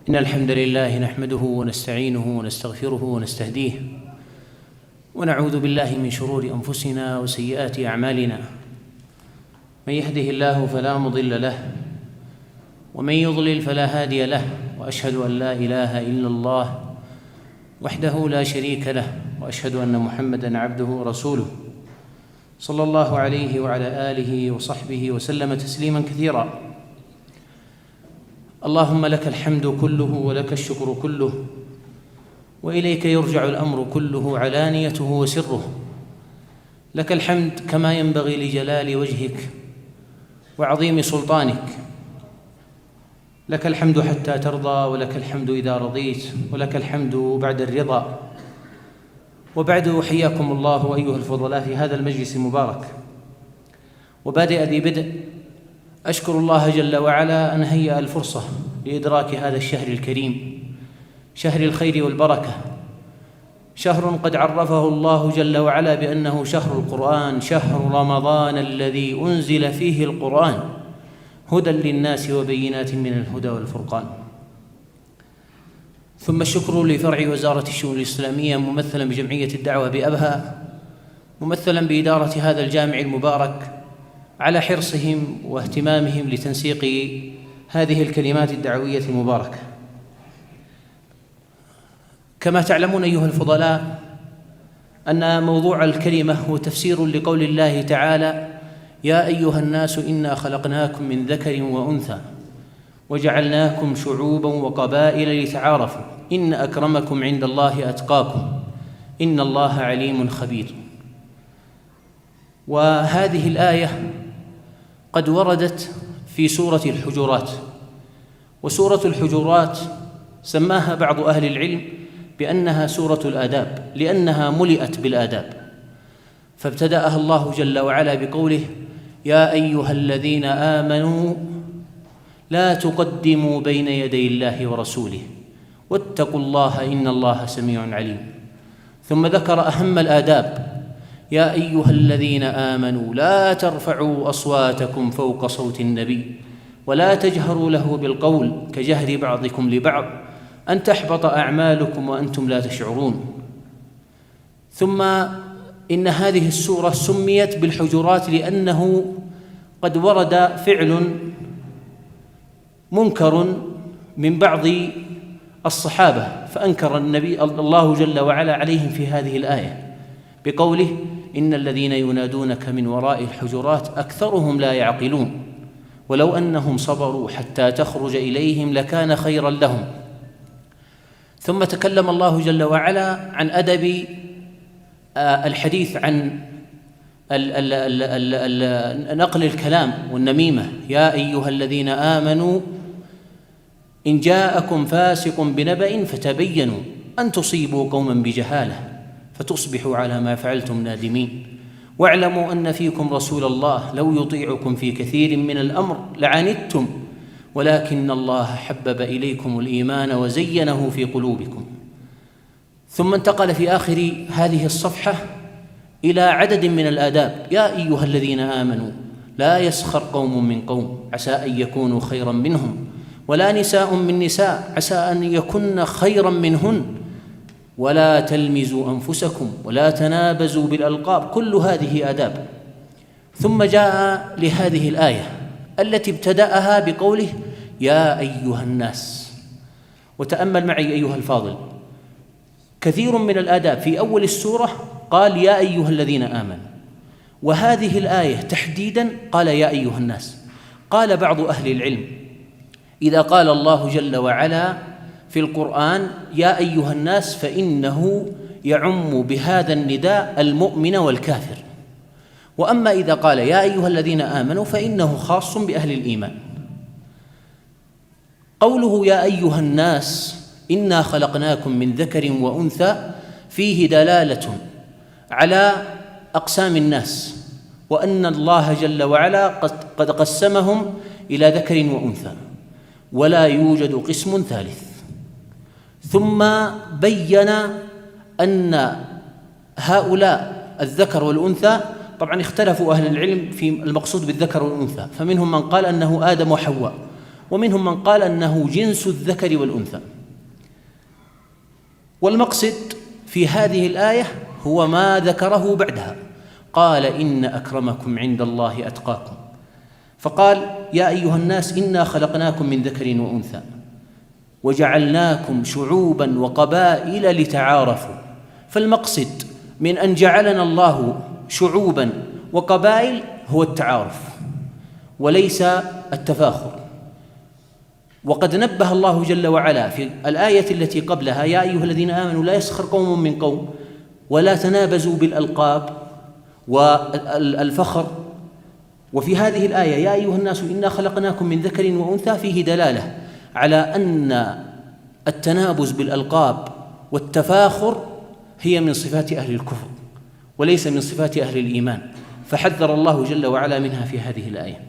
إن الحمد لله نحمده ونستعينه ونستغفره ونستهديه ونعوذ بالله من شرور أنفسنا وسيئات أعمالنا. من يهده الله فلا مضل له ومن يضلل فلا هادي له، وأشهد أن لا إله إلا الله وحده لا شريك له، وأشهد أن محمدًا عبده ورسوله صلى الله عليه وعلى آله وصحبه وسلم تسليمًا كثيرا. اللهم لك الحمد كله ولك الشكر كله، وإليك يرجع الأمر كله علانيته وسره. لك الحمد كما ينبغي لجلال وجهك وعظيم سلطانك. لك الحمد حتى ترضى، ولك الحمد إذا رضيت، ولك الحمد بعد الرضا. وبعد، حياكم الله أيها الفضلاء في هذا المجلس المبارك. وبادئ ذي بدء أشكر الله جل وعلا أن هيأ الفرصة لإدراك هذا الشهر الكريم، شهر الخير والبركة، شهر قد عرفه الله جل وعلا بأنه شهر القرآن، شهر رمضان الذي أنزل فيه القرآن هدى للناس وبينات من الهدى والفرقان. ثم الشكر لفرع وزارة الشؤون الإسلامية ممثلا بجمعية الدعوة بأبها، ممثلا بإدارة هذا الجامع المبارك، على حرصهم واهتمامهم لتنسيق هذه الكلمات الدعوية المباركة. كما تعلمون أيها الفضلاء أن موضوع الكلمة هو تفسير لقول الله تعالى: يا أيها الناس إنا خلقناكم من ذكر وأنثى وجعلناكم شعوبا وقبائل لتعارفوا إن أكرمكم عند الله أتقاكم إن الله عليم خبير. وهذه الآية قد وردت في سورة الحجرات، وسورة الحجرات سماها بعض أهل العلم بأنها سورة الآداب، لأنها ملئت بالآداب. فابتدأها الله جل وعلا بقوله: يا أيها الذين آمنوا لا تقدموا بين يدي الله ورسوله واتقوا الله إن الله سميع عليم. ثم ذكر أهم الآداب: يا أيها الذين آمنوا لا ترفعوا أصواتكم فوق صوت النبي ولا تجهروا له بالقول كجهر بعضكم لبعض أن تحبط أعمالكم وأنتم لا تشعرون. ثم إن هذه السورة سميت بالحجرات لأنه قد ورد فعل منكر من بعض الصحابة، فأنكر النبي الله جل وعلا عليهم في هذه الآية بقوله: إن الذين ينادونك من وراء الحجرات أكثرهم لا يعقلون ولو أنهم صبروا حتى تخرج إليهم لكان خيرا لهم. ثم تكلم الله جل وعلا عن أدب الحديث عن نقل الكلام والنميمة: يا أيها الذين آمنوا إن جاءكم فاسق بنبأ فتبينوا أن تصيبوا قوما بجهالة فتصبحوا على ما فعلتم نادمين واعلموا أن فيكم رسول الله لو يطيعكم في كثير من الأمر لعنتم ولكن الله حبب إليكم الإيمان وزينه في قلوبكم. ثم انتقل في آخر هذه الصفحة إلى عدد من الآداب: يا أيها الذين آمنوا لا يسخر قوم من قوم عسى أن يكونوا خيرا منهم ولا نساء من نساء عسى أن يكن خيرا منهن ولا تلمزوا أنفسكم ولا تنابزوا بالألقاب. كل هذه آداب. ثم جاء لهذه الآية التي ابتدأها بقوله: يا أيها الناس. وتأمل معي أيها الفاضل، كثير من الآداب في أول السورة قال: يا أيها الذين آمنوا، وهذه الآية تحديداً قال: يا أيها الناس. قال بعض أهل العلم: إذا قال الله جل وعلا في القرآن يا أيها الناس فإنه يعم بهذا النداء المؤمن والكافر، وأما إذا قال يا أيها الذين آمنوا فإنه خاص بأهل الإيمان. قوله يا أيها الناس إنا خلقناكم من ذكر وأنثى فيه دلالة على أقسام الناس، وأن الله جل وعلا قد قسمهم إلى ذكر وأنثى ولا يوجد قسم ثالث. ثم بين أن هؤلاء الذكر والأنثى، طبعا اختلفوا أهل العلم في المقصود بالذكر والأنثى، فمنهم من قال أنه آدم وحواء، ومنهم من قال أنه جنس الذكر والأنثى. والمقصد في هذه الآية هو ما ذكره بعدها، قال إن أكرمكم عند الله أتقاكم، فقال يا أيها الناس إنا خلقناكم من ذكر وأنثى وجعلناكم شعوبا وقبائل لتعارفوا. فالمقصد من أن جعلنا الله شعوبا وقبائل هو التعارف وليس التفاخر. وقد نبه الله جل وعلا في الآية التي قبلها يا أيها الذين آمنوا لا يسخر قوم من قوم ولا تنابزوا بالألقاب والفخر. وفي هذه الآية يا أيها الناس إنا خلقناكم من ذكر وأنثى فيه دلالة على أن التنابز بالألقاب والتفاخر هي من صفات أهل الكفر وليس من صفات أهل الإيمان، فحذر الله جل وعلا منها في هذه الآية.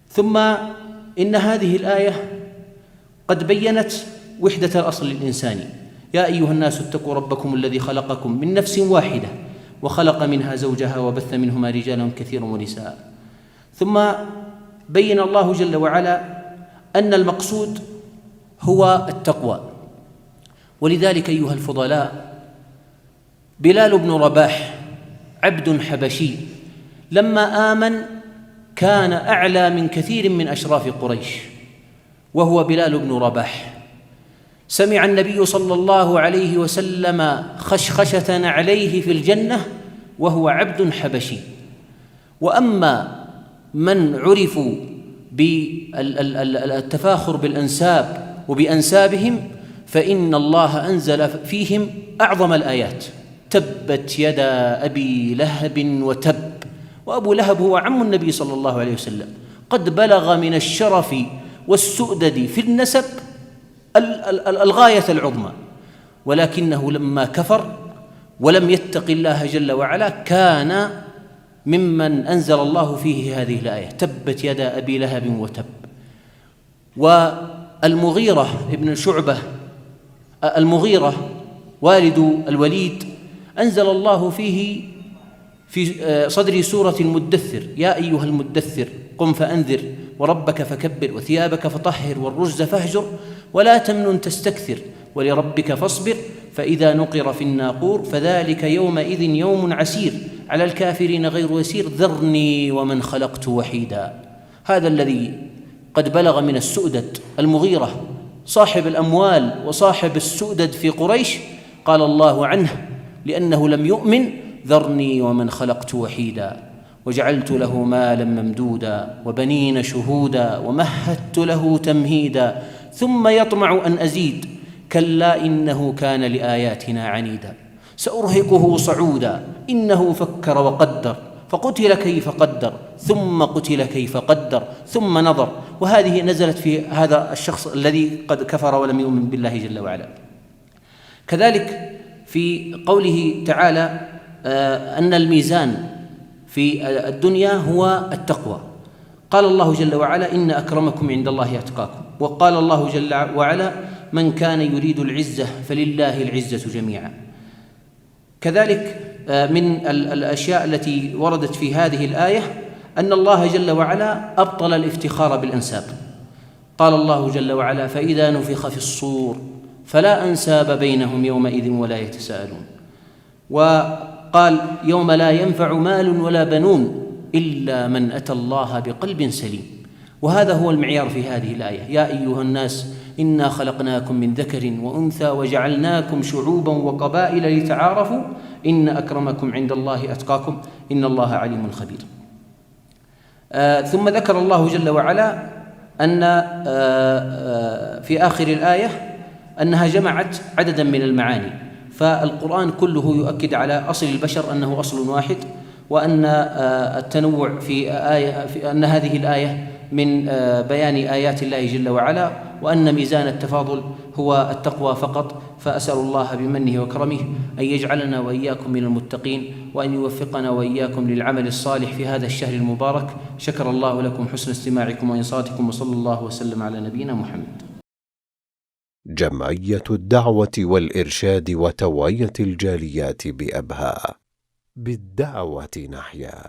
ثم إن هذه الآية قد بيّنت وحدة الأصل الإنساني، يا أيها الناس اتقوا ربكم الذي خلقكم من نفس واحدة وخلق منها زوجها وبث منهما رجالا كثيرا ونساء. ثم بين الله جل وعلا أن المقصود هو التقوى. ولذلك أيها الفضلاء بلال بن رباح عبد حبشي لما آمن كان أعلى من كثير من أشراف قريش، وهو بلال بن رباح. سمع النبي صلى الله عليه وسلم خشخشة عليه في الجنة وهو عبد حبشي. وأما من عرفوا بالتفاخر بالأنساب وبأنسابهم فإن الله أنزل فيهم أعظم الآيات، تبت يدا أبي لهب وتب. وأبو لهب هو عم النبي صلى الله عليه وسلم، قد بلغ من الشرف والسؤدد في النسب الغاية العظمى، ولكنه لما كفر ولم يتق الله جل وعلا كان ممن أنزل الله فيه هذه الآية تبت يدا أبي لهب وتب. والمغيرة ابن شعبة المغيرة والد الوليد أنزل الله فيه في صدر سورة المدثر يا أيها المدثر قم فأنذر وربك فكبر وثيابك فطهر والرجز فاهجر ولا تمنن تستكثر ولربك فاصبر فإذا نقر في الناقور فذلك يومئذ يوم عسير على الكافرين غير يسير ذرني ومن خلقت وحيدا. هذا الذي قد بلغ من السؤدد المغيرة صاحب الأموال وصاحب السؤدد في قريش قال الله عنه لأنه لم يؤمن ذرني ومن خلقت وحيدا وجعلت له مالا ممدودا وبنين شهودا ومهدت له تمهيدا ثم يطمع أن أزيد كلا إنه كان لآياتنا عنيدا سأرهقه صعودا إنه فكر وقدر فقتل كيف قدر ثم قتل كيف قدر ثم نظر. وهذه نزلت في هذا الشخص الذي قد كفر ولم يؤمن بالله جل وعلا. كذلك في قوله تعالى أن الميزان في الدنيا هو التقوى، قال الله جل وعلا إن أكرمكم عند الله أتقاكم، وقال الله جل وعلا من كان يريد العزة فلله العزة جميعا. كذلك من الأشياء التي وردت في هذه الآية أن الله جل وعلا أبطل الافتخار بالأنساب، قال الله جل وعلا فإذا نفخ في الصور فلا أنساب بينهم يومئذ ولا يتساءلون، وقال يوم لا ينفع مال ولا بنون إلا من أتى الله بقلب سليم. وهذا هو المعيار في هذه الآية يا أيها الناس إنا خلقناكم من ذكر وأنثى وجعلناكم شعوبا وقبائل لتعارفوا إن أكرمكم عند الله أتقاكم إن الله عليم خبير. ثم ذكر الله جل وعلا أن في آخر الآية أنها جمعت عددا من المعاني، فالقرآن كله يؤكد على أصل البشر أنه أصل واحد، وأن التنوع في أن هذه الآية من بيان آيات الله جل وعلا، وأن ميزان التفاضل هو التقوى فقط. فأسأل الله بمنه وكرمه أن يجعلنا وإياكم من المتقين وأن يوفقنا وإياكم للعمل الصالح في هذا الشهر المبارك. شكر الله لكم حسن استماعكم وإنصاتكم وصلى الله وسلم على نبينا محمد. جمعية الدعوة والإرشاد وتوعية الجاليات بأبها، بالدعوة نحيا.